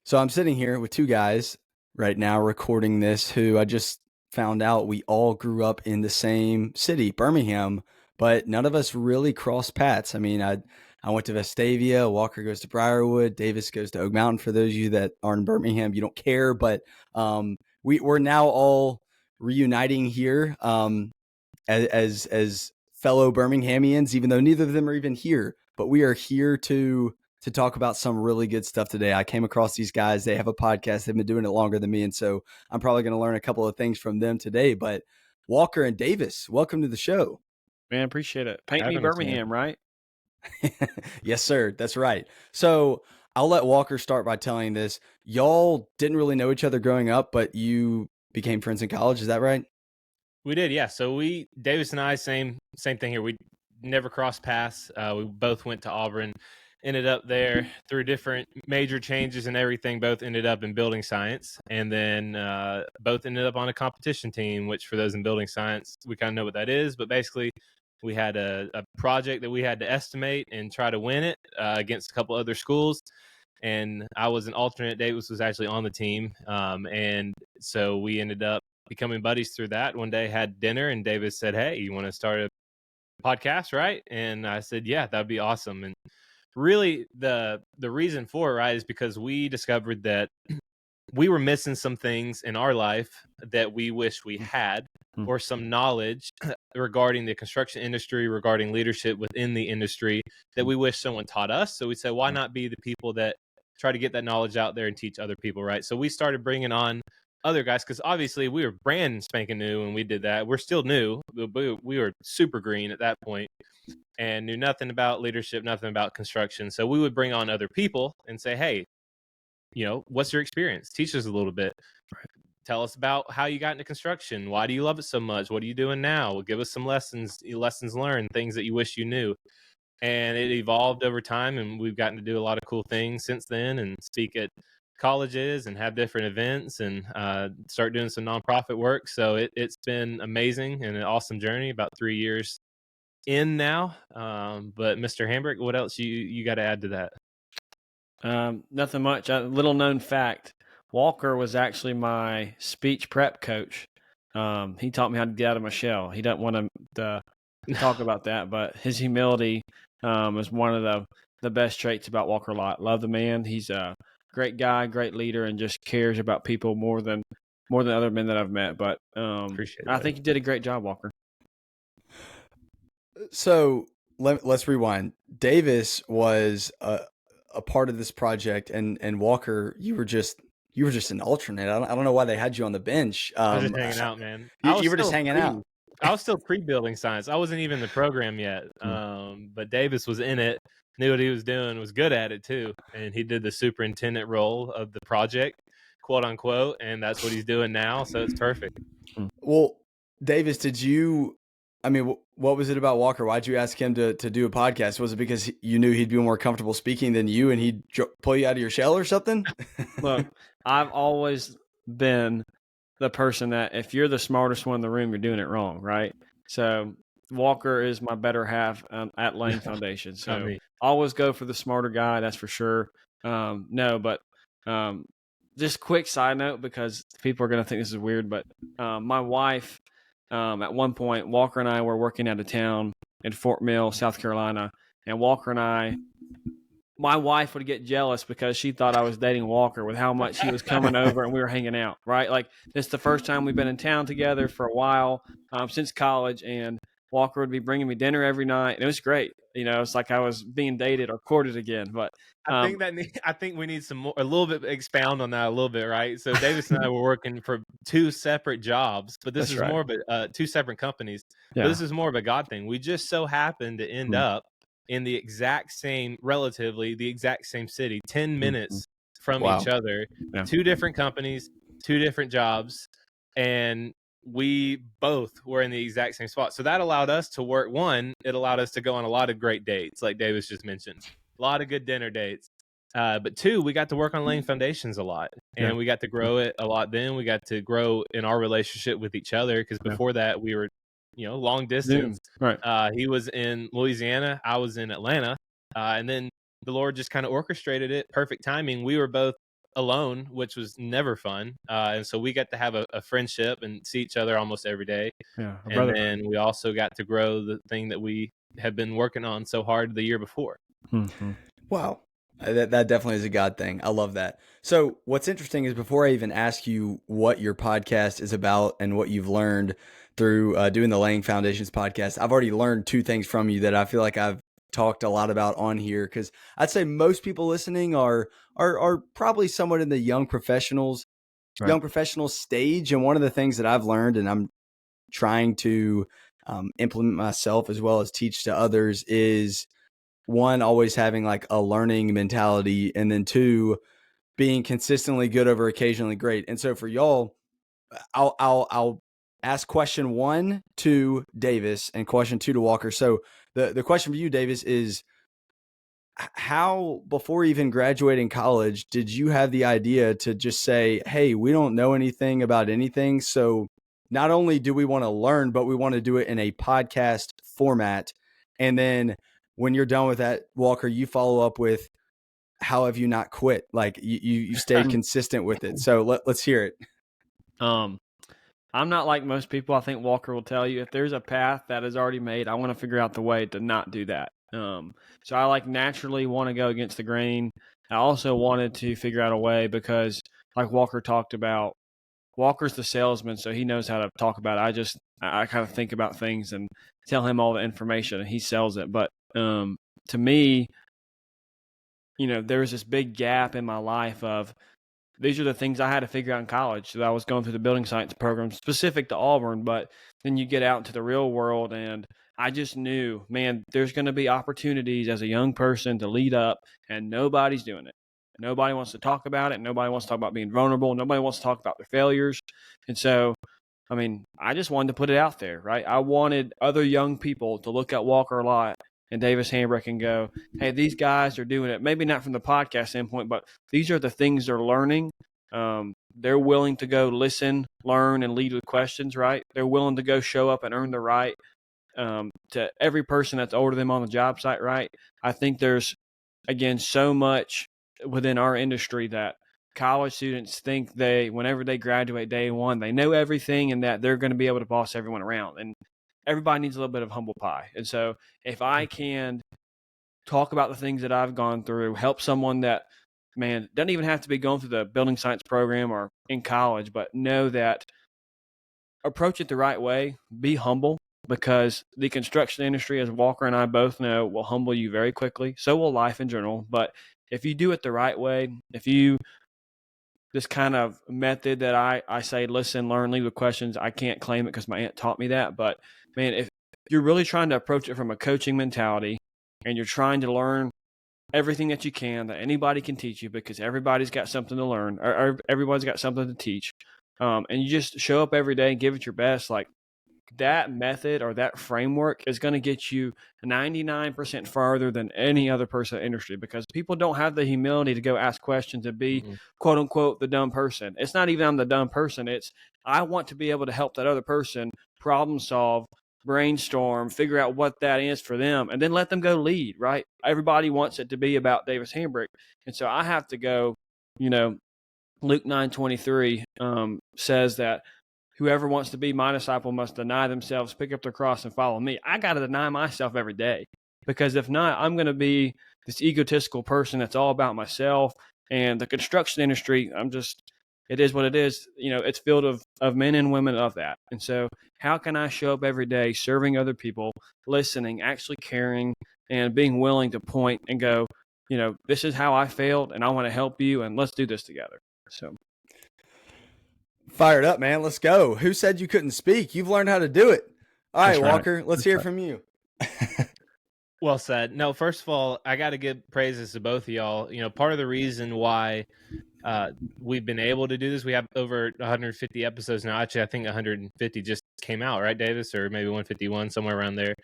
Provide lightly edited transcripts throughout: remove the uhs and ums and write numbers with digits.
So I'm sitting here with two guys right now recording this who I just found out we all grew up in the same city, Birmingham, but none of us really crossed paths. I went to Vestavia, Walker goes to Briarwood, Davis goes to Oak Mountain. For those of you that are in Birmingham, you don't care, but we're now all reuniting here as fellow Birminghamians, even though neither of them are even here. But we are here to talk about some really good stuff today. I came across these guys. They have a podcast. They've been doing it longer than me. And so I'm probably going to learn a couple of things from them today. But Walker and Davis, welcome to the show. Man, appreciate it. Paint me Having us, Birmingham, man. right? Yes, sir. That's right. So I'll let Walker start by telling this. Y'all didn't really know each other growing up, but you became friends in college. Is that right? We did, yeah. So Davis and I, same thing here. We never crossed paths. We both went to Auburn, ended up there through different major changes and everything. Both ended up in building science, and then both ended up on a competition team. Which, for those in building science, we kind of know what that is. But basically, we had a project that we had to estimate and try to win it against a couple other schools. And I was an alternate. Davis was actually on the team, and so we ended up becoming buddies through that. One day had dinner and Davis said, "Hey, you want to start a podcast, right?" And I said, "Yeah, that'd be awesome." And really the reason for it, right, is because we discovered that we were missing some things in our life that we wish we had, or some knowledge regarding the construction industry, regarding leadership within the industry that we wish someone taught us. So we said, why not be the people that try to get that knowledge out there and teach other people, right? So we started bringing on other guys, because obviously we were brand spanking new when we did that. We're still new. We were super green at that point and knew nothing about leadership, nothing about construction. So we would bring on other people and say, hey, what's your experience? Teach us a little bit. Tell us about how you got into construction. Why do you love it so much? What are you doing now? Give us some lessons learned, things that you wish you knew. And it evolved over time, and we've gotten to do a lot of cool things since then, and speak at colleges and have different events, and start doing some nonprofit work. So it's been amazing and an awesome journey. About 3 years in now. But Mr. Hambrick, what else you got to add to that? Nothing much. A little known fact: Walker was actually my speech prep coach. He taught me how to get out of my shell. He doesn't want to talk about that, but his humility is one of the best traits about Walker Lott. Love the man. He's a great guy, great leader, and just cares about people more than other men that I've met. But Appreciate it. I think you did a great job, Walker. So let's rewind. Davis was a part of this project, and Walker, you were just an alternate. I don't know why they had you on the bench. I was just hanging out, man. You were just hanging out. I was still pre-building science. I wasn't even in the program yet. But Davis was in it, knew what he was doing, was good at it too. And he did the superintendent role of the project, quote unquote. And that's what he's doing now. So it's perfect. Well, Davis, what was it about Walker? Why'd you ask him to do a podcast? Was it because you knew he'd be more comfortable speaking than you, and he'd pull you out of your shell or something? Look, I've always been the person that if you're the smartest one in the room, you're doing it wrong, right? So Walker is my better half at Lane Foundation. So always go for the smarter guy, that's for sure. Just quick side note, because people are going to think this is weird, but my wife, at one point, Walker and I were working out of town in Fort Mill, South Carolina, and my wife would get jealous because she thought I was dating Walker with how much he was coming over and we were hanging out, right? Like, it's the first time we've been in town together for a while, since college, and Walker would be bringing me dinner every night, and it was great. It's like I was being dated or courted again. But I think we need a little bit, expound on that a little bit, right? So Davis and I were working for two separate jobs, but this is more of two separate companies. Yeah. But this is more of a God thing. We just so happened to end up in relatively the exact same city, 10 minutes from each other, two different companies, two different jobs, and we both were in the exact same spot. So that allowed us to work. One, it allowed us to go on a lot of great dates, like Davis just mentioned, a lot of good dinner dates. But two, we got to work on Lane Foundations a lot, and we got to grow it a lot. Then we got to grow in our relationship with each other, because before that we were long distance. Right. He was in Louisiana, I was in Atlanta, and then the Lord just kind of orchestrated it. Perfect timing. We were both alone, which was never fun. And so we got to have a friendship and see each other almost every day. Yeah, a And brother. then we also got to grow the thing that we had been working on so hard the year before. Mm-hmm. Wow. That definitely is a God thing. I love that. So what's interesting is before I even ask you what your podcast is about and what you've learned through doing the Laying Foundations podcast, I've already learned two things from you that I feel like I've talked a lot about on here, because I'd say most people listening are probably somewhat in the young professional stage. And one of the things that I've learned, and I'm trying to implement myself as well as teach to others, is one, always having like a learning mentality, and then two, being consistently good over occasionally great. And so for y'all, I'll ask question 1 to Davis and question 2 to Walker. So the question for you, Davis, is how, before even graduating college, did you have the idea to just say, hey, we don't know anything about anything, so not only do we want to learn, but we want to do it in a podcast format? And then when you're done with that, Walker, you follow up with, how have you not quit? Like you stayed consistent with it. So let's hear it. I'm not like most people. I think Walker will tell you, if there's a path that is already made, I want to figure out the way to not do that. So I like naturally want to go against the grain. I also wanted to figure out a way because, like Walker talked about, Walker's the salesman, so he knows how to talk about it. I kind of think about things and tell him all the information, and he sells it. But to me, there was this big gap in my life of, these are the things I had to figure out in college. So I was going through the building science program specific to Auburn, but then you get out into the real world, and I just knew, man, there's going to be opportunities as a young person to lead up, and nobody's doing it. Nobody wants to talk about it. Nobody wants to talk about being vulnerable. Nobody wants to talk about their failures. And so, I just wanted to put it out there, right? I wanted other young people to look at Walker Lott and Davis Hambrick and go, hey, these guys are doing it. Maybe not from the podcast standpoint, but these are the things they're learning. They're willing to go listen, learn, and lead with questions, right? They're willing to go show up and earn the right to every person that's older than them on the job site, right? I think there's, again, so much within our industry that college students think whenever they graduate day one, they know everything and that they're going to be able to boss everyone around. And everybody needs a little bit of humble pie. And so if I can talk about the things that I've gone through, help someone that, man, doesn't even have to be going through the building science program or in college, but know that, approach it the right way, be humble, because the construction industry, as Walker and I both know, will humble you very quickly. So will life in general. But if you do it the right way, if you, this kind of method that I say, listen, learn, lead with questions, I can't claim it because my aunt taught me that. But man, if you're really trying to approach it from a coaching mentality and you're trying to learn everything that you can, that anybody can teach you, because everybody's got something to learn, or everybody's got something to teach. And you just show up every day and give it your best. Like, that method or that framework is going to get you 99% farther than any other person in the industry, because people don't have the humility to go ask questions and be quote unquote the dumb person. It's not even I'm the dumb person. It's I want to be able to help that other person problem solve, brainstorm, figure out what that is for them, and then let them go lead, right? Everybody wants it to be about Davis Hambrick. And so I have to go, Luke 9:23 says that whoever wants to be my disciple must deny themselves, pick up their cross, and follow me. I got to deny myself every day, because if not, I'm going to be this egotistical person that's all about myself. And the construction industry, it is what it is. It's filled of men and women of that. And so how can I show up every day serving other people, listening, actually caring, and being willing to point and go, this is how I failed, and I want to help you, and let's do this together. So. Fired up, man. Let's go. Who said you couldn't speak? You've learned how to do it. All right, Walker, let's hear from you. Well said. No, first of all, I got to give praises to both of y'all. Part of the reason why we've been able to do this, we have over 150 episodes now. Actually, I think 150 just came out, right, Davis? Or maybe 151, somewhere around there,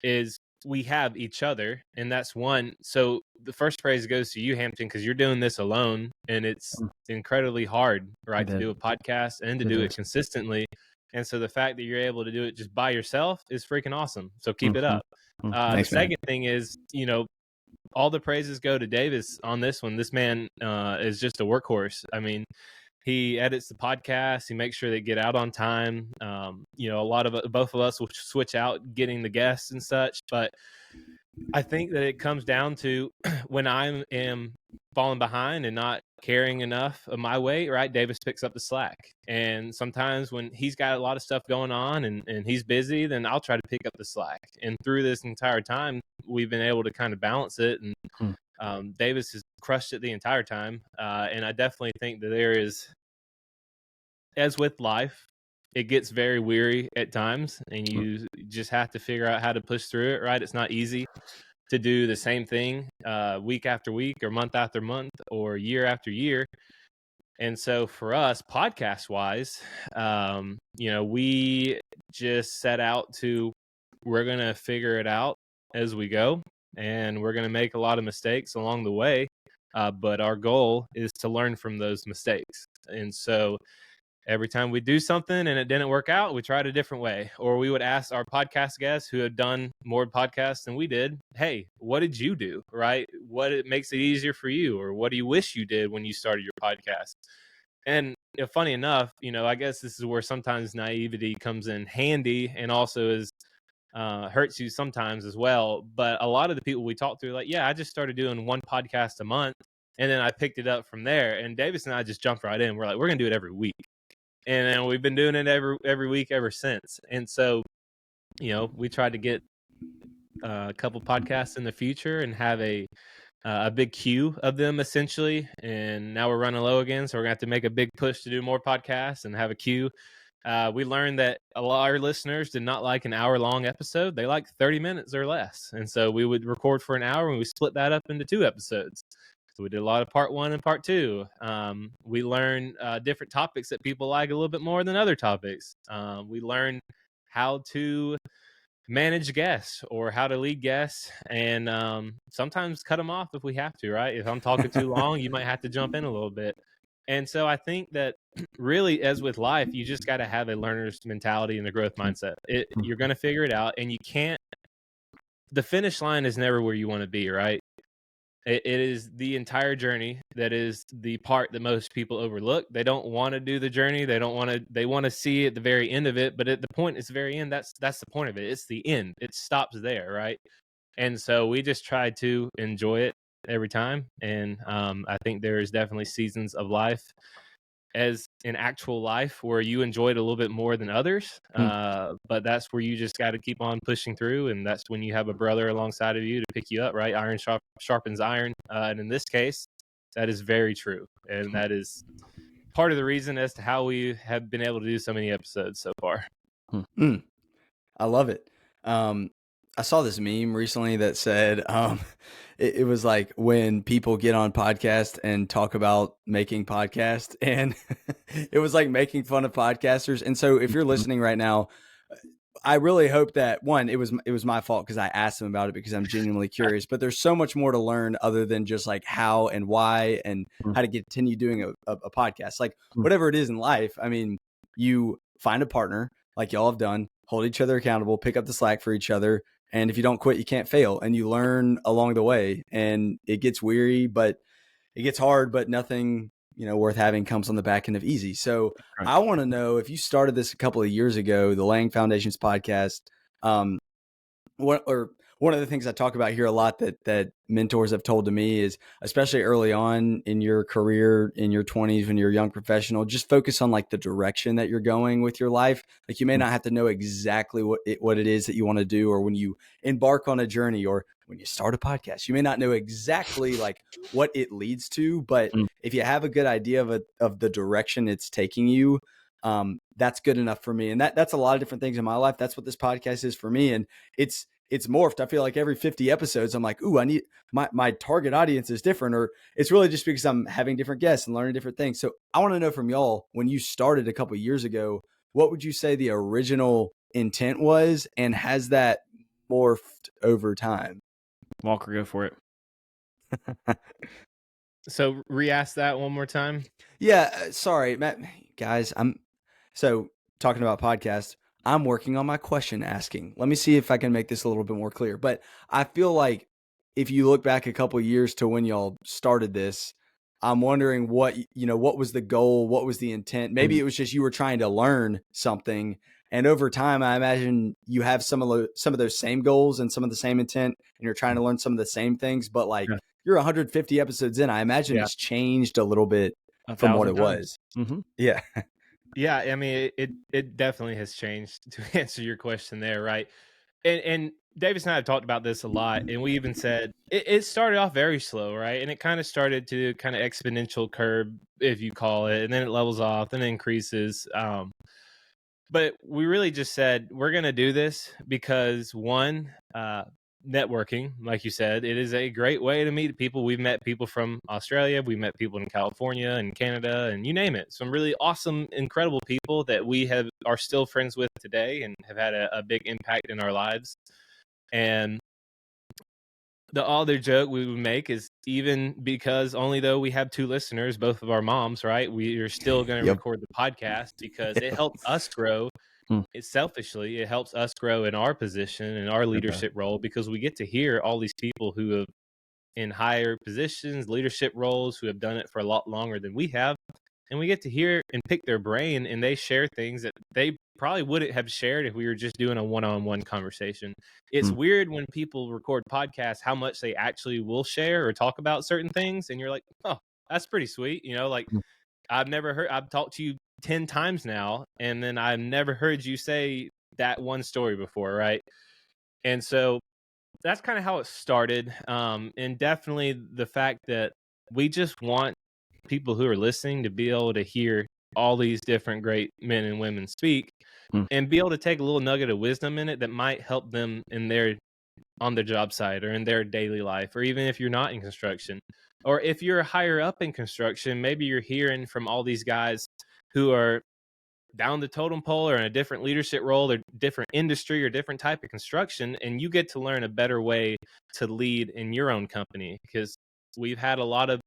is we have each other, and that's one. So the first praise goes to you, Hampton, because you're doing this alone, and it's incredibly hard, right, to do a podcast and to do it consistently. And so the fact that you're able to do it just by yourself is freaking awesome. So keep it up. Thanks, the second thing is, all the praises go to Davis on this one. This man is just a workhorse. I mean, he edits the podcast. He makes sure they get out on time. You know, both of us will switch out getting the guests and such. But I think that it comes down to when I am falling behind and not carrying enough of my weight, right? Davis picks up the slack. And sometimes when he's got a lot of stuff going on and he's busy, then I'll try to pick up the slack. And through this entire time, we've been able to kind of balance it. And Davis has crushed it the entire time. And I definitely think that there is, as with life, it gets very weary at times, and you just have to figure out how to push through it, right? It's not easy to do the same thing week after week or month after month or year after year. And so for us, podcast wise, you know, we just set out to, we're going to figure it out as we go, and we're going to make a lot of mistakes along the way. But our goal is to learn from those mistakes. And so every time we do something and it didn't work out, we tried a different way. Or we would ask our podcast guests who had done more podcasts than we did, hey, what did you do, right? What makes it easier for you? Or what do you wish you did when you started your podcast? And funny enough, you know, I guess this is where sometimes naivety comes in handy, and also is hurts you sometimes as well. But a lot of the people we talk to are like, yeah, I just started doing one podcast a month, and then I picked it up from there. And Davis and I just jumped right in. We're like, we're going to do it every week. And then we've been doing it every week ever since. And so, you know, we tried to get a couple podcasts in the future and have a big queue of them essentially. And now we're running low again, so we're gonna have to make a big push to do more podcasts and have a queue. We learned that a lot of our listeners did not like an hour-long episode; they like 30 minutes or less. And so we would record for an hour, and we split that up into 2 episodes. So we did a lot of part 1 and part 2. We learned different topics that people like a little bit more than other topics. We learned how to manage guests or how to lead guests, and sometimes cut them off if we have to, right? If I'm talking too long, you might have to jump in a little bit. And so I think that really, as with life, you just got to have a learner's mentality and a growth mindset. You're going to figure it out, and you can't, the finish line is never where you want to be, right? It is the entire journey that is the part that most people overlook. They don't want to do the journey. They want to see at the very end of it. But at the point, it's the very end. That's the point of it. It's the end. It stops there, right? And so we just try to enjoy it every time. And I think there is definitely seasons of life, as in actual life, where you enjoy it a little bit more than others. But that's where you just got to keep on pushing through. And that's when you have a brother alongside of you to pick you up, right? Iron sharpens iron. And in this case, that is very true. And that is part of the reason as to how we have been able to do so many episodes so far. I love it. I saw this meme recently that said, it was like when people get on podcast and talk about making podcasts, and it was like making fun of podcasters. And so if you're listening right now, I really hope that, one, it was my fault because I asked him about it because I'm genuinely curious, but there's so much more to learn other than just like how and why and how to continue doing a podcast. Like whatever it is in life, I mean, you find a partner like y'all have done, hold each other accountable, pick up the slack for each other. And if you don't quit, you can't fail, and you learn along the way. And it gets weary, but it gets hard, but nothing, worth having comes on the back end of easy. So right. I want to know, if you started this a couple of years ago, the Laying Foundations podcast, one of the things I talk about here a lot that mentors have told to me is, especially early on in your career, in your 20s, when you're a young professional, just focus on like the direction that you're going with your life. Like you may not have to know exactly what it is that you want to do, or when you embark on a journey, or when you start a podcast, you may not know exactly like what it leads to, but if you have a good idea of the direction it's taking you, that's good enough for me. And that's a lot of different things in my life. That's what this podcast is for me. And it's morphed. I feel like every 50 episodes, I'm like, ooh, I need my target audience is different, or it's really just because I'm having different guests and learning different things. So I want to know from y'all, when you started a couple of years ago, what would you say the original intent was, and has that morphed over time? Walker, go for it. So re-ask that one more time. Yeah. Sorry, Matt, guys. So talking about podcasts, I'm working on my question asking. Let me see if I can make this a little bit more clear. But I feel like if you look back a couple years to when y'all started this, I'm wondering what was the goal? What was the intent? Maybe it was just you were trying to learn something. And over time, I imagine you have some of those same goals and some of the same intent, and you're trying to learn some of the same things. But like Yeah. you're 150 episodes in, I imagine it's changed a little bit from what 1,000 it times. was. Yeah. Yeah, I mean, it definitely has changed to answer your question there, right? And Davis and I have talked about this a lot, and we even said it started off very slow, right? And it kind of started to kind of exponential curve, if you call it, and then it levels off, then it increases. But we really just said we're going to do this because one, networking, like you said, it is a great way to meet people. We've met people from Australia, we met people in California and Canada, and you name it. Some really awesome, incredible people that we are still friends with today and have had a big impact in our lives. And the other joke we would make is, even because only though we have 2 listeners, both of our moms, right, we are still going to Yep. record the podcast because it helps us grow. Selfishly, it helps us grow in our position and our leadership role, because we get to hear all these people who have in higher positions, leadership roles, who have done it for a lot longer than we have. And we get to hear and pick their brain, and they share things that they probably wouldn't have shared if we were just doing a one-on-one conversation. It's weird when people record podcasts how much they actually will share or talk about certain things, and you're like, oh, that's pretty sweet. Like I've talked to you 10 times now, and then I've never heard you say that one story before, right? And so that's kind of how it started. And definitely the fact that we just want people who are listening to be able to hear all these different great men and women speak and be able to take a little nugget of wisdom in it that might help them on their job site or in their daily life, or even if you're not in construction, or if you're higher up in construction, maybe you're hearing from all these guys who are down the totem pole or in a different leadership role or different industry or different type of construction, and you get to learn a better way to lead in your own company. Because we've had a lot of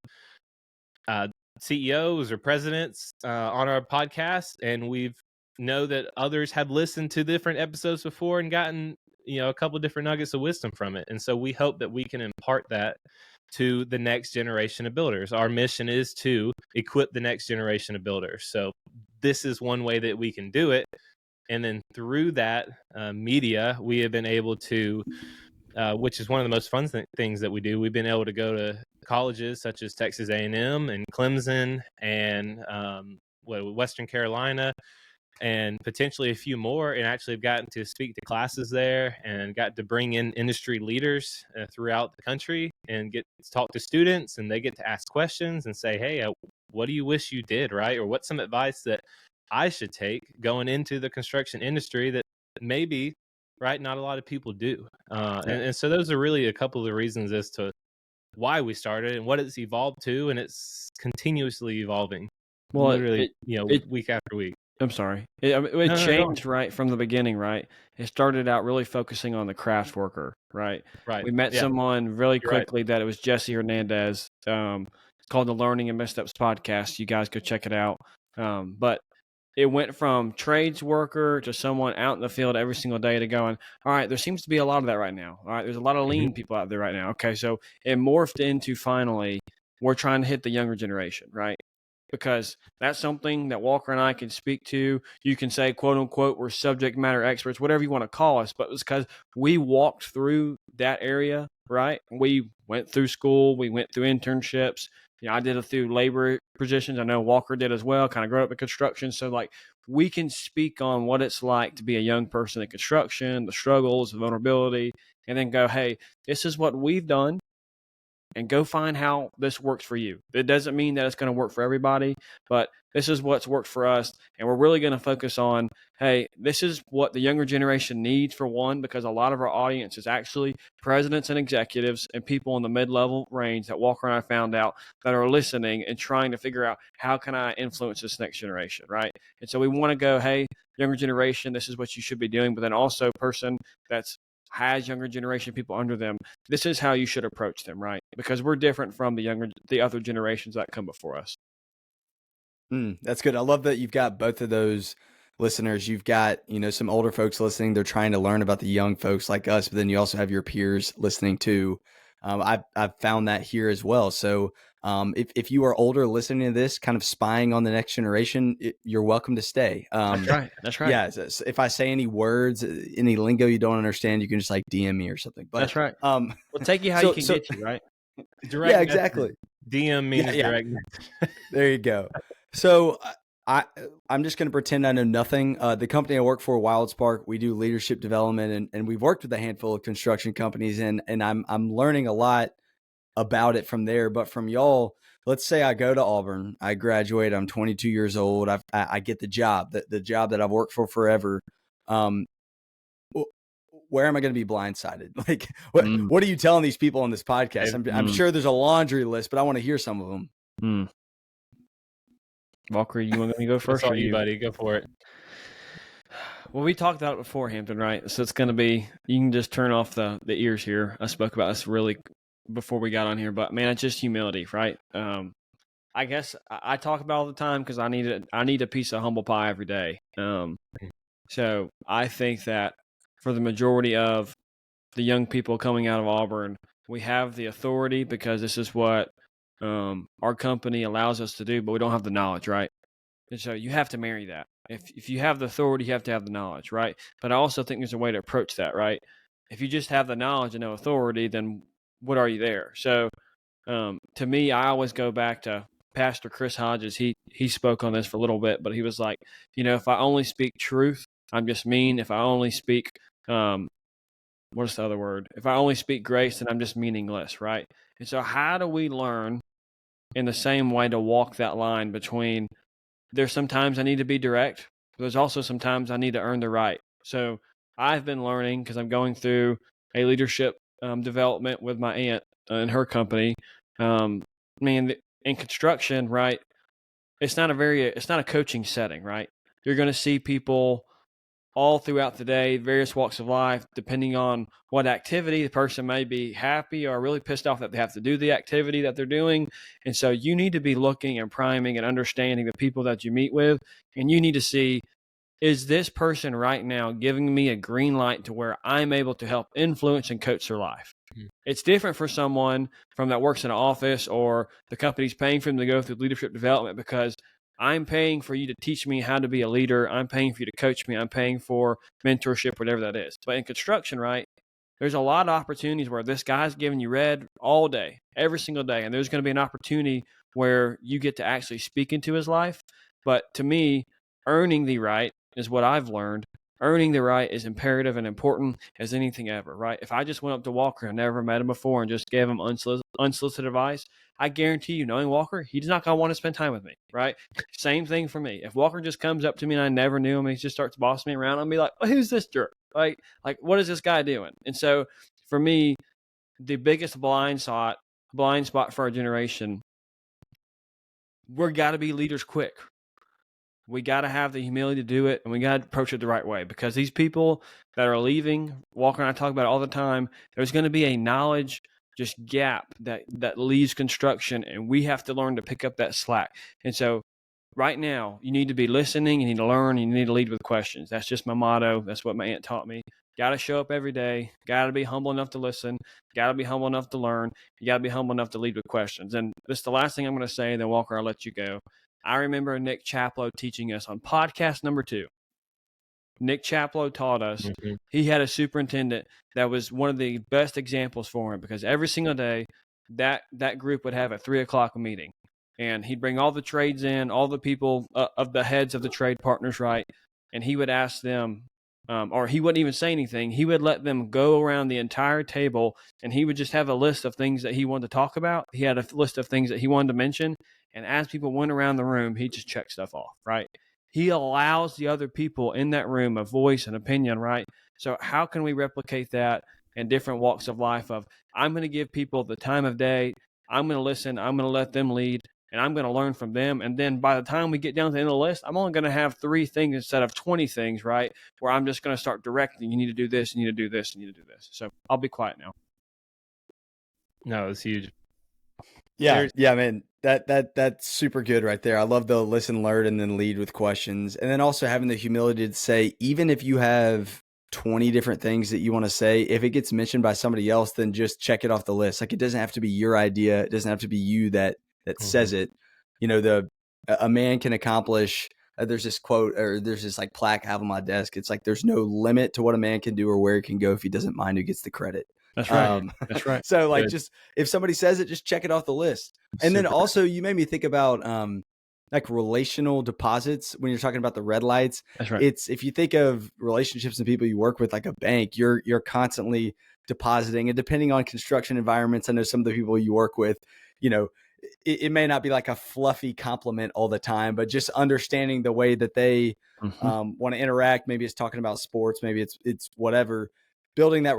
CEOs or presidents on our podcast, and we've know that others have listened to different episodes before and gotten a couple of different nuggets of wisdom from it. And so we hope that we can impart that to the next generation of builders. Our mission is to equip the next generation of builders. So this is one way that we can do it. And then through that media, we have been able to, which is one of the most fun things that we do. We've been able to go to colleges such as Texas A&M and Clemson and Western Carolina, and potentially a few more, and actually have gotten to speak to classes there and got to bring in industry leaders throughout the country and get to talk to students, and they get to ask questions and say, hey, what do you wish you did, right? Or what's some advice that I should take going into the construction industry that maybe, right, not a lot of people do. And so those are really a couple of the reasons as to why we started and what it's evolved to, and it's continuously evolving. Well, literally, week after week. I'm sorry. It changed right from the beginning, right? It started out really focusing on the craft worker, right? Right. We met someone really You're right. quickly that it was Jesse Hernandez. It's called the Learning and Missteps Podcast. You guys go check it out. But it went from trades worker to someone out in the field every single day to going, all right, there seems to be a lot of that right now. All right, there's a lot of lean people out there right now. Okay, so it morphed into finally we're trying to hit the younger generation, right? Because that's something that Walker and I can speak to. You can say, quote unquote, we're subject matter experts, whatever you want to call us, but it's because we walked through that area, right? We went through school, we went through internships. I did it through labor positions. I know Walker did as well, kind of grew up in construction. So like we can speak on what it's like to be a young person in construction, the struggles, the vulnerability, and then go, hey, this is what we've done. And go find how this works for you. It doesn't mean that it's going to work for everybody, but this is what's worked for us. And we're really going to focus on, hey, this is what the younger generation needs, for one, because a lot of our audience is actually presidents and executives and people in the mid-level range that Walker and I found out that are listening and trying to figure out how can I influence this next generation, right? And so we want to go, hey, younger generation, this is what you should be doing. But then also person that's has younger generation people under them, this is how you should approach them, right? Because we're different from the other generations that come before us. That's good. I love that you've got both of those listeners. You've got, some older folks listening. They're trying to learn about the young folks like us, but then you also have your peers listening too. I've found that here as well. So if you are older listening to this, kind of spying on the next generation, you're welcome to stay. That's right. That's right. Yeah. So if I say any words, any lingo you don't understand, you can just like DM me or something. But that's right. We'll take you how you can get you, right? Direct yeah, exactly. DM means direct. There you go. So I'm just going to pretend I know nothing. The company I work for, WildSpark, we do leadership development, and we've worked with a handful of construction companies, and I'm learning a lot about it from there. But from y'all, let's say I go to Auburn, I graduate, I'm 22 years old, I get the job, the job that I've worked for forever. Where am I going to be blindsided? Like, what are you telling these people on this podcast? I'm sure there's a laundry list, but I want to hear some of them. Walker, you want me to go first? Or you, buddy? Go for it. Well, we talked about it before, Hampton, right? So it's going to be, you can just turn off the ears here. I spoke about this really before we got on here, but man, it's just humility, right? I guess I talk about it all the time because I need a piece of humble pie every day. So I think that for the majority of the young people coming out of Auburn, we have the authority because this is what our company allows us to do, but we don't have the knowledge, right? And so you have to marry that. If you have the authority, you have to have the knowledge, right? But I also think there's a way to approach that, right? If you just have the knowledge and no authority, then what are you there? So to me, I always go back to Pastor Chris Hodges. He spoke on this for a little bit, but he was like, if I only speak truth, I'm just mean. If I only speak, what's the other word? If I only speak grace, then I'm just meaningless, right? And so how do we learn in the same way to walk that line between there's sometimes I need to be direct, but there's also sometimes I need to earn the right. So I've been learning because I'm going through a leadership development with my aunt in her company. In construction, right? It's not a coaching setting, right? You're going to see people all throughout the day, various walks of life, depending on what activity the person may be happy or really pissed off that they have to do the activity that they're doing. And so you need to be looking and priming and understanding the people that you meet with. And you need to see, is this person right now giving me a green light to where I'm able to help influence and coach their life? It's different for someone from that works in an office or the company's paying for them to go through leadership development because I'm paying for you to teach me how to be a leader. I'm paying for you to coach me. I'm paying for mentorship, whatever that is. But in construction, right, there's a lot of opportunities where this guy's giving you red all day, every single day. And there's going to be an opportunity where you get to actually speak into his life. But to me, earning the right is what I've learned. Earning the right is imperative and important as anything ever, right? If I just went up to Walker and never met him before and just gave him unsolicited advice, I guarantee you, knowing Walker, he's not going to want to spend time with me, right? Same thing for me. If Walker just comes up to me and I never knew him and he just starts bossing me around, I'll be like, well, who's this jerk? Like, what is this guy doing? And so for me, the biggest blind spot for our generation, we're got to be leaders quick. We got to have the humility to do it, and we got to approach it the right way because these people that are leaving, Walker and I talk about it all the time, there's going to be a knowledge just gap that leaves construction, and we have to learn to pick up that slack. And so right now, you need to be listening, you need to learn, you need to lead with questions. That's just my motto. That's what my aunt taught me. Got to show up every day. Got to be humble enough to listen. Got to be humble enough to learn. You got to be humble enough to lead with questions. And this is the last thing I'm going to say, then Walker, I'll let you go. I remember Nick Chaplow teaching us on podcast number 2. Nick Chaplow taught us. He had a superintendent that was one of the best examples for him because every single day that group would have a 3:00 meeting, and he'd bring all the trades in, all the people of the heads of the trade partners, right? And he would ask them, or he wouldn't even say anything. He would let them go around the entire table, and he would just have a list of things that he wanted to talk about. He had a list of things that he wanted to mention. And as people went around the room, he just checked stuff off, right? He allows the other people in that room a voice and opinion, right? So how can we replicate that in different walks of life of, I'm going to give people the time of day, I'm going to listen, I'm going to let them lead, and I'm going to learn from them. And then by the time we get down to the end of the list, I'm only going to have 3 things instead of 20 things, right? Where I'm just going to start directing, you need to do this, you need to do this, you need to do this. So I'll be quiet now. No, it's huge. Yeah, man. That's super good right there. I love the listen, learn, and then lead with questions. And then also having the humility to say, even if you have 20 different things that you want to say. If it gets mentioned by somebody else, then just check it off the list. Like, it doesn't have to be your idea. It doesn't have to be you that says it. You know, a man can accomplish, there's this quote, or there's this like plaque I have on my desk. It's like, there's no limit to what a man can do or where he can go if he doesn't mind who gets the credit. That's right. That's right. So like, just if somebody says it, just check it off the list. And then also, you made me think about like relational deposits when you're talking about the red lights. That's right. It's, if you think of relationships and people you work with, like a bank, you're constantly depositing, and depending on construction environments, I know some of the people you work with, you know, it may not be like a fluffy compliment all the time, but just understanding the way that they want to interact. Maybe it's talking about sports, maybe it's whatever, building that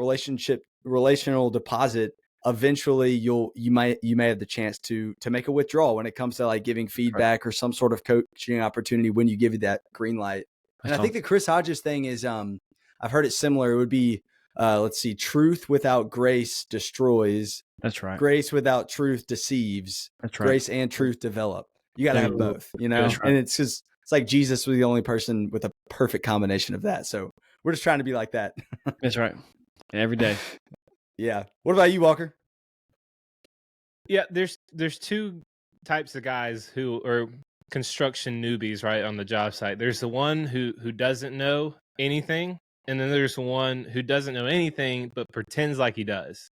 relational deposit. Eventually you may have the chance to make a withdrawal when it comes to like giving feedback or some sort of coaching opportunity when you give you that green light. And I think the Chris Hodges thing is, I've heard it similar. It would be, let's see, truth without grace destroys. That's right. Grace without truth deceives. That's right. Grace and truth develop. You got to have both, you know? Right. And it's just, it's like Jesus was the only person with a perfect combination of that. So we're just trying to be like that. That's right. Every day. Yeah. What about you, Walker? Yeah, there's two types of guys who are construction newbies, right, on the job site. There's the one who doesn't know anything, and then there's one who doesn't know anything but pretends like he does.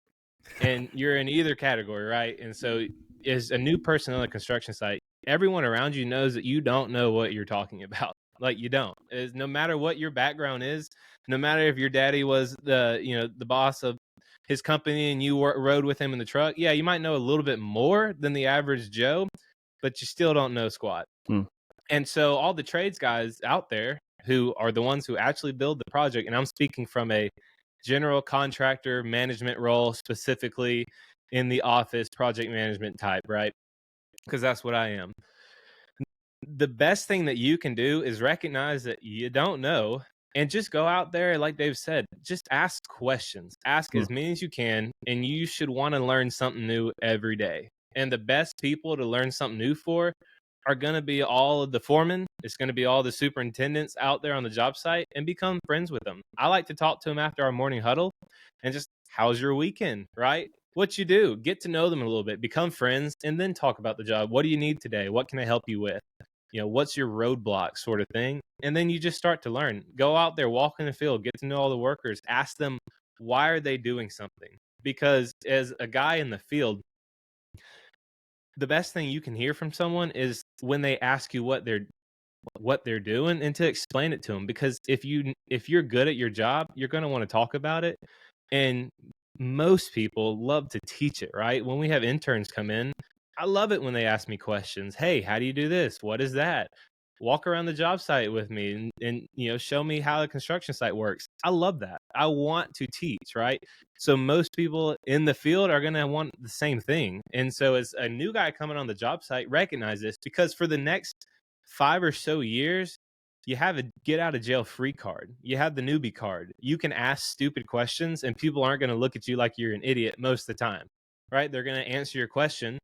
And you're in either category, right? And so as a new person on the construction site, everyone around you knows that you don't know what you're talking about. Like, you don't. No matter what your background is, no matter if your daddy was the boss of his company and you rode with him in the truck, yeah, you might know a little bit more than the average Joe, but you still don't know squat. And so all the trades guys out there who are the ones who actually build the project, and I'm speaking from a general contractor management role, specifically in the office project management type, right? Because that's what I am. The best thing that you can do is recognize that you don't know and just go out there, like Dave said, just ask questions. Ask as many as you can, and you should want to learn something new every day. And the best people to learn something new for are going to be all of the foremen. It's going to be all the superintendents out there on the job site, and become friends with them. I like to talk to them after our morning huddle and just, how's your weekend, right? What you do, get to know them a little bit, become friends, and then talk about the job. What do you need today? What can I help you with? You know, what's your roadblock, sort of thing? And then you just start to learn. Go out there, walk in the field, get to know all the workers, ask them, why are they doing something? Because as a guy in the field, the best thing you can hear from someone is when they ask you what they're doing, and to explain it to them. Because if you're good at your job, you're going to want to talk about it. And most people love to teach it, right? When we have interns come in, I love it when they ask me questions. Hey, how do you do this? What is that? Walk around the job site with me and show me how the construction site works. I love that. I want to teach, right? So most people in the field are going to want the same thing. And so as a new guy coming on the job site, recognize this, because for the next 5 or so years, you have a get out of jail free card. You have the newbie card. You can ask stupid questions and people aren't going to look at you like you're an idiot most of the time, right? They're going to answer your question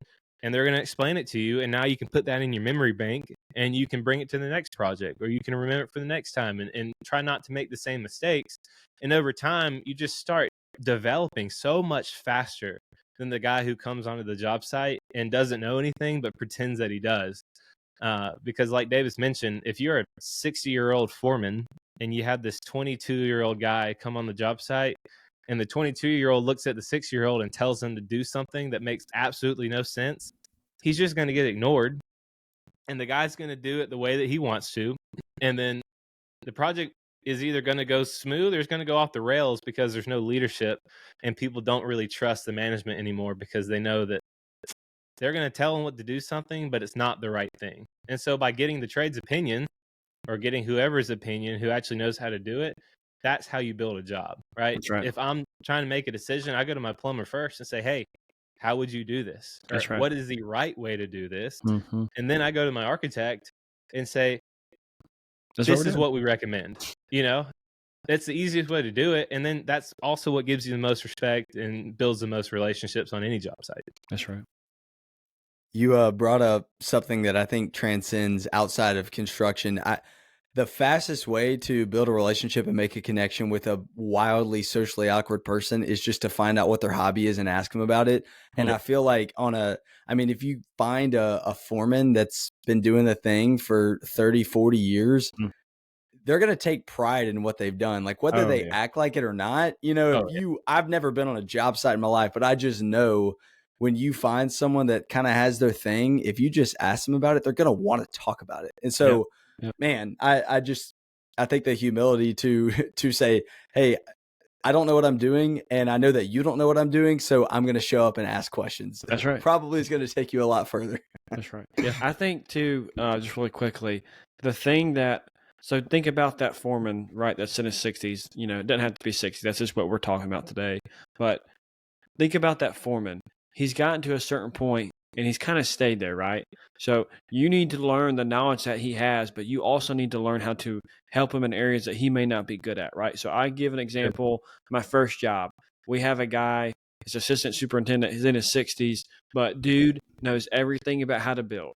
and they're going to explain it to you. And now you can put that in your memory bank and you can bring it to the next project, or you can remember it for the next time, and try not to make the same mistakes. And over time, you just start developing so much faster than the guy who comes onto the job site and doesn't know anything but pretends that he does. Because like Davis mentioned, if you're a 60-year-old foreman and you have this 22-year-old guy come on the job site, and the 22-year-old looks at the 6-year-old and tells him to do something that makes absolutely no sense, he's just going to get ignored. And the guy's going to do it the way that he wants to. And then the project is either going to go smooth or it's going to go off the rails, because there's no leadership and people don't really trust the management anymore, because they know that they're going to tell them what to do something, but it's not the right thing. And so by getting the trade's opinion, or getting whoever's opinion who actually knows how to do it, that's how you build a job, right? That's right. If I'm trying to make a decision, I go to my plumber first and say, hey, how would you do this? Or, That's right. what is the right way to do this? Mm-hmm. And then I go to my architect and say, This is what we recommend. That's the easiest way to do it. And then that's also what gives you the most respect and builds the most relationships on any job site. That's right. You brought up something that I think transcends outside of construction. the fastest way to build a relationship and make a connection with a wildly socially awkward person is just to find out what their hobby is and ask them about it. And Yeah. I feel like I mean, if you find a foreman that's been doing the thing for 30, 40 years, Mm. they're going to take pride in what they've done. Like whether Oh, they yeah. act like it or not, Oh, I've never been on a job site in my life, but I just know when you find someone that kind of has their thing, if you just ask them about it, they're going to want to talk about it. And so, Yep. man, I think the humility to to say, hey, I don't know what I'm doing, and I know that you don't know what I'm doing, so I'm going to show up and ask questions. That's right. Probably is going to take you a lot further. That's right. Yeah. I think too, just really quickly, the thing that so think about that foreman, right? That's in his 60s. You know, it doesn't have to be 60. That's just what we're talking about today. But think about that foreman. He's gotten to a certain point and he's kind of stayed there, right? So you need to learn the knowledge that he has, but you also need to learn how to help him in areas that he may not be good at, right? So I give an example. My first job, we have a guy, his assistant superintendent, he's in his 60s, but dude knows everything about how to build.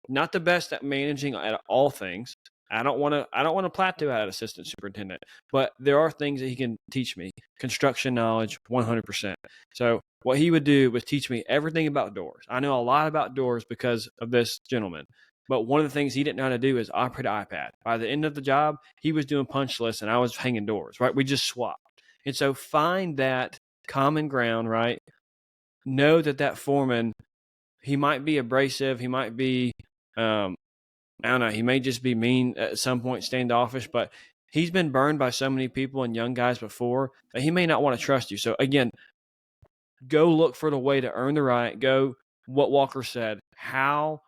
Not the best at managing at all things. I don't want to plateau at assistant superintendent, but there are things that he can teach me. Construction knowledge, 100%. So what he would do was teach me everything about doors. I know a lot about doors because of this gentleman. But one of the things he didn't know how to do is operate an iPad. By the end of the job, he was doing punch lists and I was hanging doors, right? We just swapped. And so find that common ground, right? Know that foreman, he might be abrasive. He might be, I don't know, he may just be mean at some point, standoffish, but he's been burned by so many people and young guys before that he may not want to trust you. So again, go look for the way to earn the right. Go what Walker said. How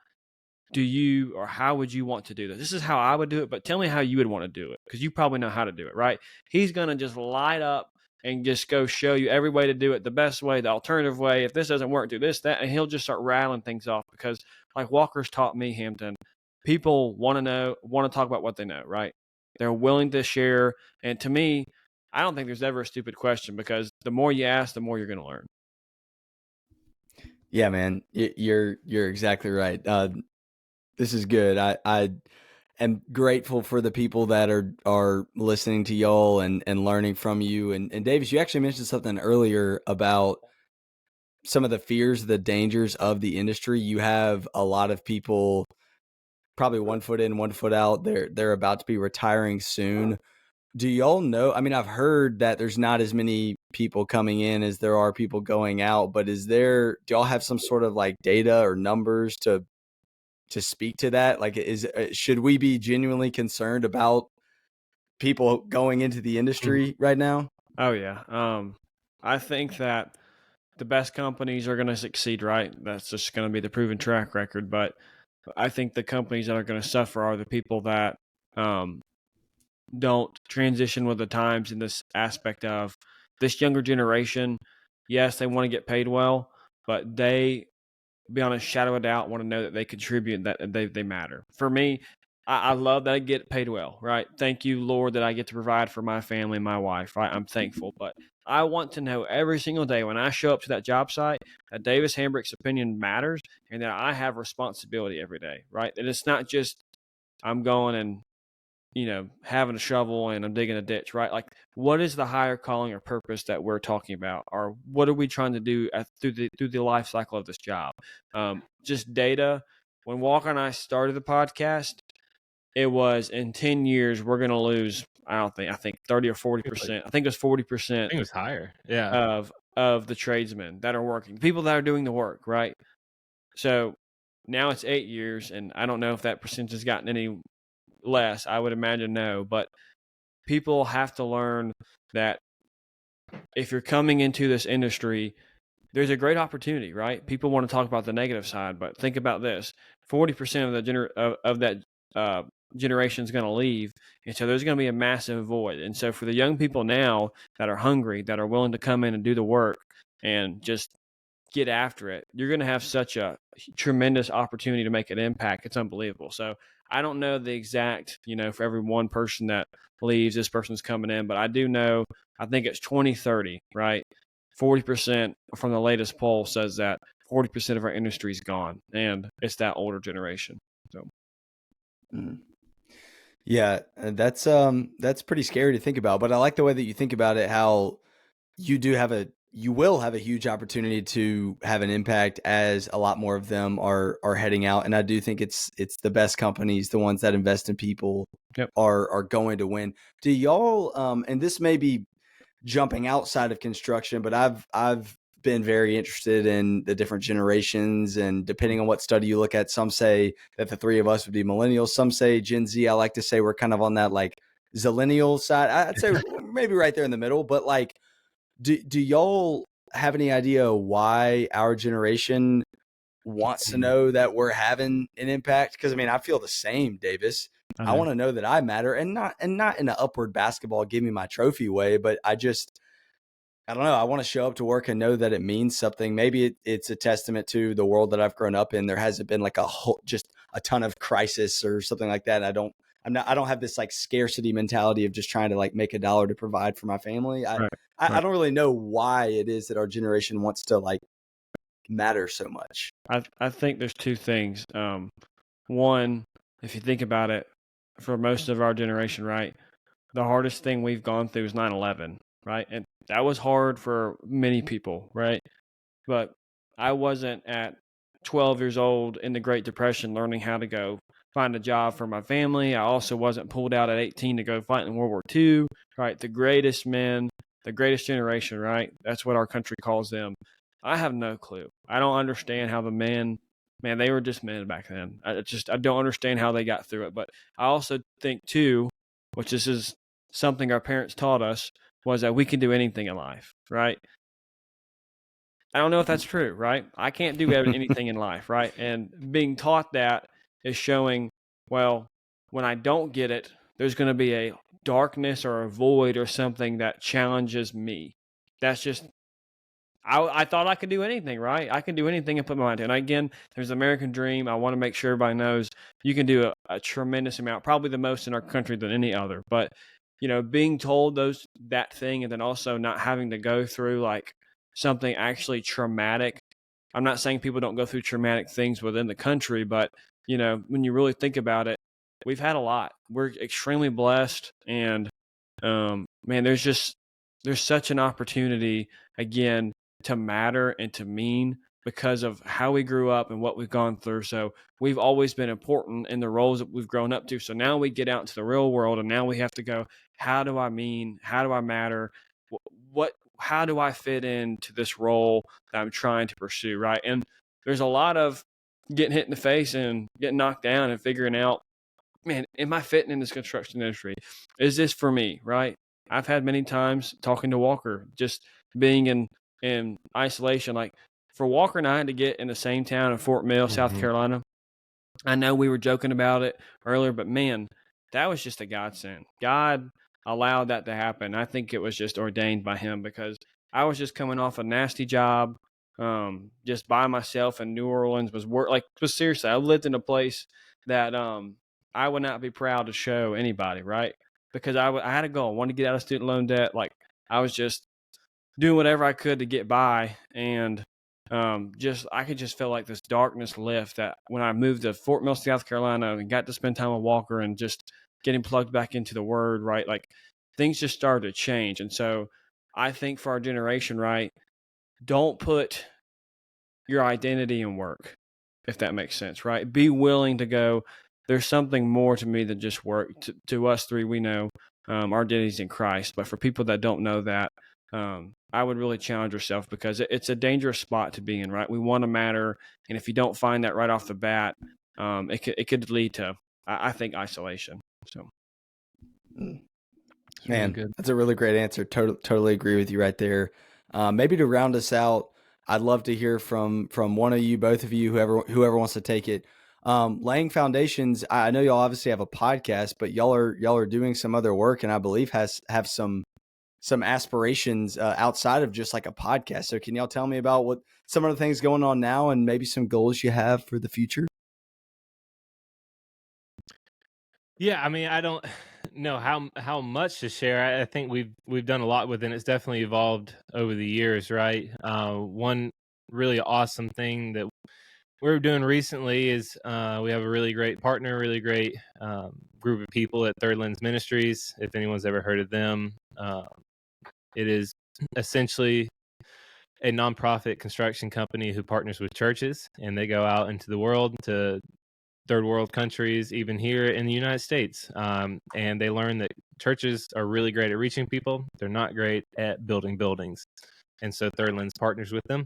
do you or how would you want to do this? This is how I would do it, but tell me how you would want to do it because you probably know how to do it, right? He's going to just light up and just go show you every way to do it, the best way, the alternative way. If this doesn't work, do this, that, and he'll just start rattling things off because like Walker's taught me, Hampton, people want to talk about what they know, right? They're willing to share. And to me, I don't think there's ever a stupid question because the more you ask, the more you're going to learn. Yeah, man, you're exactly right. This is good. I am grateful for the people that are listening to y'all and learning from you. And Davis, you actually mentioned something earlier about some of the fears, the dangers of the industry. You have a lot of people, probably 1 foot in, 1 foot out. They're about to be retiring soon. Do y'all know? I mean, I've heard that there's not as many people coming in as there are people going out, but do y'all have some sort of like data or numbers to speak to that? Like, should we be genuinely concerned about people going into the industry right now? Oh yeah. I think that the best companies are going to succeed, right? That's just going to be the proven track record. But I think the companies that are going to suffer are the people that don't transition with the times in this aspect of this younger generation. Yes, they want to get paid well, but they, beyond a shadow of a doubt, want to know that they contribute, that they matter. For me, I love that I get paid well, right? Thank you, Lord, that I get to provide for my family and my wife, right? I'm thankful. But I want to know every single day when I show up to that job site that Davis Hambrick's opinion matters and that I have responsibility every day, right? That it's not just I'm going and having a shovel and I'm digging a ditch, right? Like, what is the higher calling or purpose that we're talking about, or what are we trying to do through the life cycle of this job? Just data. When Walker and I started the podcast, it was in 10 years we're going to lose. I think 30 or 40%. I think it was 40%. I think it was higher. Yeah. Of the tradesmen that are working, people that are doing the work, right? So now it's 8 years, and I don't know if that percentage has gotten any less. I would imagine no, but people have to learn that if you're coming into this industry, there's a great opportunity, right? People want to talk about the negative side, but think about this: 40% of that generation is going to leave, and so there's going to be a massive void. And so for the young people now that are hungry, that are willing to come in and do the work and just get after it, you're going to have such a tremendous opportunity to make an impact. It's unbelievable. So I don't know the exact, for every one person that leaves, this person's coming in, but I do know, I think it's 2030, right? 40% from the latest poll says that 40% of our industry is gone, and it's that older generation. So, Yeah, that's pretty scary to think about, but I like the way that you think about it, how you will have a huge opportunity to have an impact as a lot more of them are heading out. And I do think it's the best companies, the ones that invest in people Yep. are going to win. Do y'all and this may be jumping outside of construction, but I've been very interested in the different generations, and depending on what study you look at, some say that the three of us would be millennials, some say Gen Z. I like to say we're kind of on that like zillennial side. I'd say maybe right there in the middle, but like do y'all have any idea why our generation wants to know that we're having an impact? Because I mean, I feel the same, Davis. I want to know that I matter, and not in an upward basketball, give me my trophy way, but I don't know. I want to show up to work and know that it means something. Maybe it's a testament to the world that I've grown up in. There hasn't been like just a ton of crisis or something like that. I don't have this like scarcity mentality of just trying to like make a dollar to provide for my family. Right. I don't really know why it is that our generation wants to like matter so much. I think there's two things. One, if you think about it, for most of our generation, right, the hardest thing we've gone through is 9/11, right? And that was hard for many people, right? But I wasn't at 12 years old in the Great Depression learning how to go find a job for my family. I also wasn't pulled out at 18 to go fight in World War II, right? The greatest men, the greatest generation, right? That's what our country calls them. I have no clue. I don't understand how the men, man, they were just men back then. I don't understand how they got through it. But I also think too, which this is something our parents taught us, was that we can do anything in life, right? I don't know if that's true, right? I can't do anything in life, right? And being taught that is showing, well, when I don't get it, there's going to be a darkness or a void or something that challenges me. That's just, I thought I could do anything, right? I can do anything and put my mind to it. And again, there's the American dream. I want to make sure everybody knows you can do a tremendous amount, probably the most in our country than any other. But, being told that thing and then also not having to go through like something actually traumatic. I'm not saying people don't go through traumatic things within the country, but, when you really think about it, we've had a lot. We're extremely blessed. And, man, there's such an opportunity again to matter and to mean because of how we grew up and what we've gone through. So we've always been important in the roles that we've grown up to. So now we get out into the real world and now we have to go, how do I mean? How do I matter? How do I fit into this role that I'm trying to pursue? Right. And there's a lot of getting hit in the face and getting knocked down and figuring out, man, am I fitting in this construction industry? Is this for me? Right. I've had many times talking to Walker, just being in isolation. Like for Walker and I to get in the same town in Fort Mill, South Carolina. I know we were joking about it earlier, but man, that was just a godsend. God allowed that to happen. I think it was just ordained by him because I was just coming off a nasty job, just by myself in New Orleans. But seriously, I lived in a place that I would not be proud to show anybody, right? Because I had a goal. I wanted to get out of student loan debt. Like I was just doing whatever I could to get by, and I could just feel like this darkness lift that when I moved to Fort Mill, South Carolina, and got to spend time with Walker and just getting plugged back into the Word, right? Like things just started to change, and so I think for our generation, right, don't put your identity in work, if that makes sense, right? Be willing to go, there's something more to me than just work. To us three, we know our identity's in Christ. But for people that don't know that, I would really challenge yourself because it's a dangerous spot to be in, right? We want to matter. And if you don't find that right off the bat, it could lead to, I think, isolation. So, Man, really good. that's a really great answer. Totally agree with you right there. Maybe to round us out, I'd love to hear from one of you, both of you, whoever wants to take it. Laying foundations. I know y'all obviously have a podcast, but y'all are doing some other work, and I believe have some aspirations outside of just like a podcast. So can y'all tell me about what some of the things going on now, and maybe some goals you have for the future? Yeah, I mean, I don't know how much to share. I think we've done a lot with it. It's definitely evolved over the years, right? One really awesome thing that what we're doing recently is we have a really great partner, really great group of people at Third Lens Ministries. If anyone's ever heard of them, it is essentially a nonprofit construction company who partners with churches, and they go out into the world to third world countries, even here in the United States. And they learn that churches are really great at reaching people. They're not great at building buildings. And so Third Lens partners with them.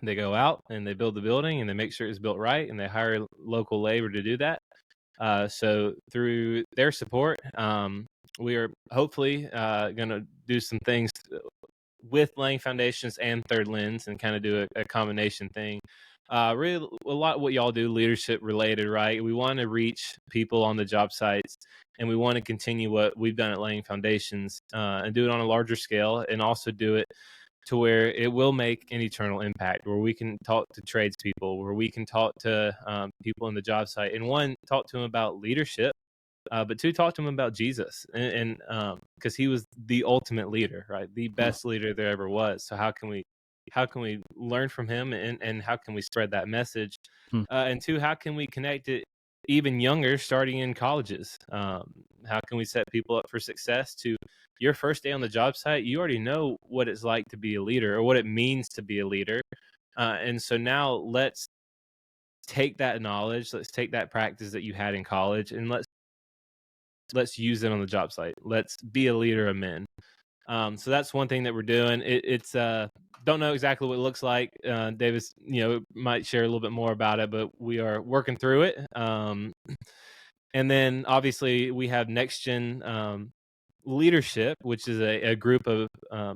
They go out and they build the building and they make sure it's built right, and they hire local labor to do that. So through their support, we are hopefully going to do some things with laying foundations and Third Lens and kind of do a combination thing. Really, a lot of what y'all do, leadership related, right? We want to reach people on the job sites, and we want to continue what we've done at laying foundations and do it on a larger scale, and also do it to where it will make an eternal impact, where we can talk to tradespeople, where we can talk to people in the job site, and one, talk to them about leadership, but two, talk to them about Jesus, and because he was the ultimate leader, right? The best leader there ever was. So how can we learn from him, and how can we spread that message? And two, how can we connect it even younger, starting in colleges? How can we set people up for success? To your first day on the job site, you already know what it's like to be a leader, or what it means to be a leader. And so now let's take that knowledge, let's take that practice that you had in college, and let's use it on the job site. Let's be a leader of men. So that's one thing that we're doing. It's don't know exactly what it looks like. Davis, might share a little bit more about it, but we are working through it. And then obviously we have Next Gen Leadership, which is a group of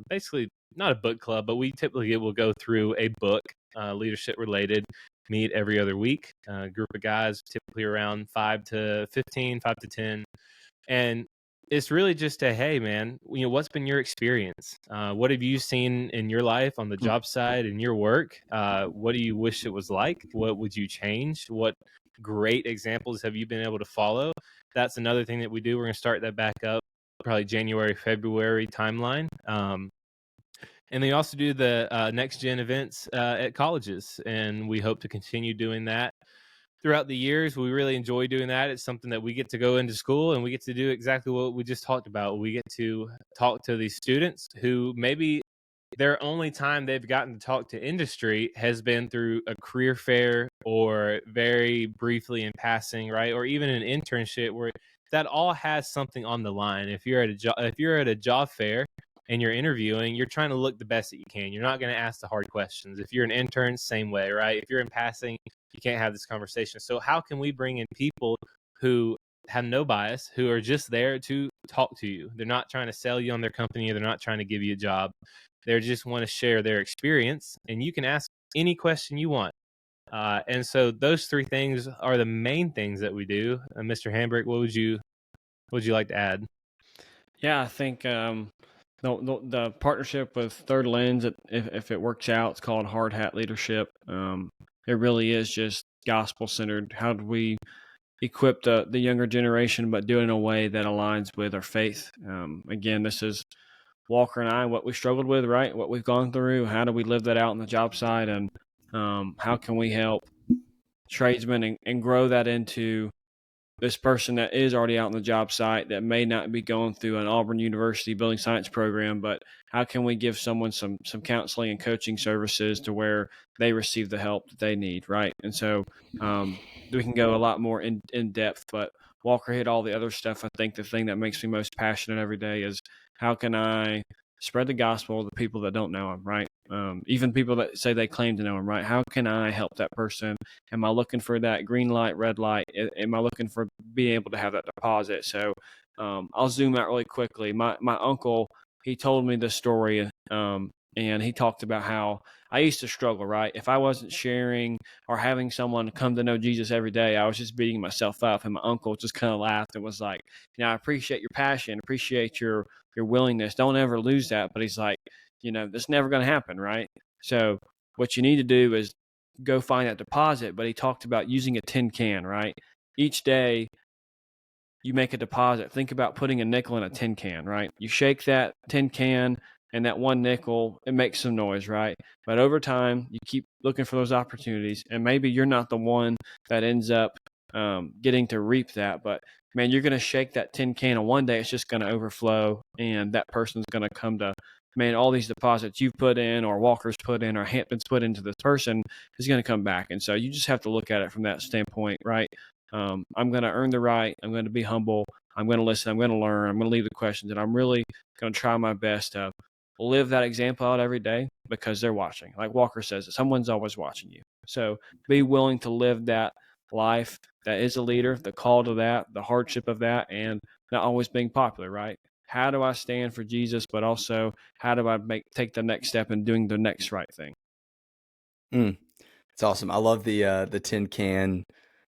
basically not a book club, but we typically will go through a book, leadership related, meet every other week. A group of guys, typically around 5 to 15, 5 to 10. And it's really just hey, man, what's been your experience? What have you seen in your life on the job side, in your work? What do you wish it was like? What would you change? What great examples have you been able to follow? That's another thing that we do. We're going to start that back up probably January, February timeline. And they also do the Next Gen events at colleges, and we hope to continue doing that throughout the years. We really enjoy doing that. It's something that we get to go into school and we get to do exactly what we just talked about. We get to talk to these students who maybe their only time they've gotten to talk to industry has been through a career fair, or very briefly in passing, right? Or even an internship, where that all has something on the line. If you're at a job fair and you're interviewing, you're trying to look the best that you can. You're not going to ask the hard questions. If you're an intern, same way, right? If you're in passing, you can't have this conversation. So how can we bring in people who have no bias, who are just there to talk to you? They're not trying to sell you on their company. They're not trying to give you a job. They just want to share their experience, and you can ask any question you want. And so those three things are the main things that we do. Mr. Hambrick, what would you like to add? Yeah, I think the partnership with Third Lens, if it works out, it's called Hard Hat Leadership. It really is just gospel centered. How do we equip the younger generation, but do it in a way that aligns with our faith? Again, this is Walker and I, what we struggled with, right? What we've gone through. How do we live that out on the job site? And how can we help tradesmen and grow that into this person that is already out on the job site that may not be going through an Auburn University building science program, but how can we give someone some counseling and coaching services to where they receive the help that they need, right? And so we can go a lot more in depth, but Walker hit all the other stuff. I think the thing that makes me most passionate every day is how can I spread the gospel to people that don't know him, right? Even people that say they claim to know him, right? How can I help that person? Am I looking for that green light, red light? Am I looking for being able to have that deposit? So I'll zoom out really quickly. My uncle, he told me this story, and he talked about how I used to struggle, right? If I wasn't sharing or having someone come to know Jesus every day, I was just beating myself up. And my uncle just kind of laughed and was like, I appreciate your passion, appreciate your willingness. Don't ever lose that. But he's like, this is never going to happen, right? So what you need to do is go find that deposit. But he talked about using a tin can, right? Each day you make a deposit. Think about putting a nickel in a tin can, right? You shake that tin can, and that one nickel, it makes some noise, right? But over time, you keep looking for those opportunities, and maybe you're not the one that ends up getting to reap that, but man, you're going to shake that tin can, and one day it's just going to overflow, and that person's going to come to, man, all these deposits you've put in, or Walker's put in, or Hampton's put into this person is going to come back. And so you just have to look at it from that standpoint, right? I'm going to earn the right. I'm going to be humble. I'm going to listen. I'm going to learn. I'm going to leave the questions, and I'm really going to try my best to live that example out every day because they're watching. Like Walker says, someone's always watching you. So be willing to live that life that is a leader, the call to that, the hardship of that, and not always being popular, right? How do I stand for Jesus, but also how do I take the next step in doing the next right thing? It's awesome. I love the tin can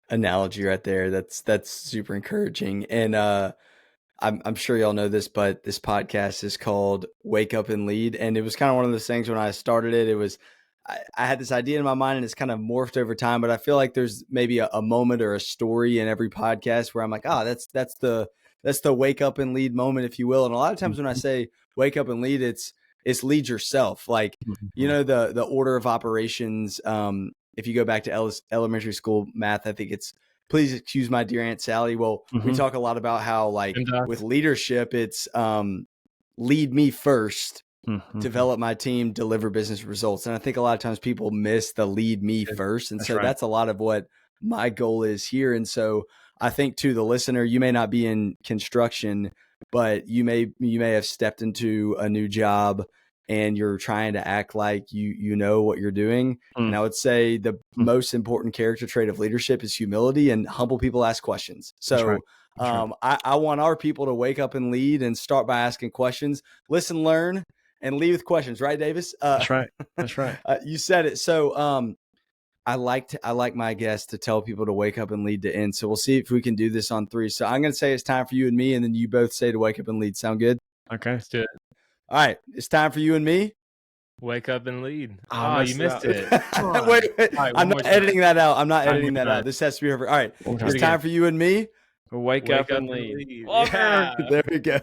analogy right there. That's super encouraging. And I'm sure y'all know this, but this podcast is called Wake Up and Lead. And it was kind of one of those things when I started it, I had this idea in my mind and it's kind of morphed over time, but I feel like there's maybe a moment or a story in every podcast where I'm like, that's the wake up and lead moment, if you will. And a lot of times when I say wake up and lead, it's lead yourself. Like, the order of operations. If you go back to elementary school math, I think it's please excuse my dear Aunt Sally. Well, we talk a lot about how like with leadership, it's lead me first, develop my team, deliver business results. And I think a lot of times people miss the lead me first. And so that's a lot of what my goal is here. And so I think to the listener, you may not be in construction, but you may have stepped into a new job and you're trying to act like you know what you're doing. And I would say the most important character trait of leadership is humility, and humble people ask questions. So I want our people to wake up and lead and start by asking questions, listen, learn, and lead with questions. Right, Davis? That's right. That's right. You said it. So I like my guests to tell people to wake up and lead to end. So we'll see if we can do this on 3. So I'm going to say it's time for you and me, and then you both say to wake up and lead. Sound good? Okay, let's do it. All right, it's time for you and me. Wake up and lead. Oh, you missed it. Wait. Right, I'm not editing that out. I'm not editing that out. This has to be over. All right, it's time for you and me. Wake up and lead. Yeah. There we go.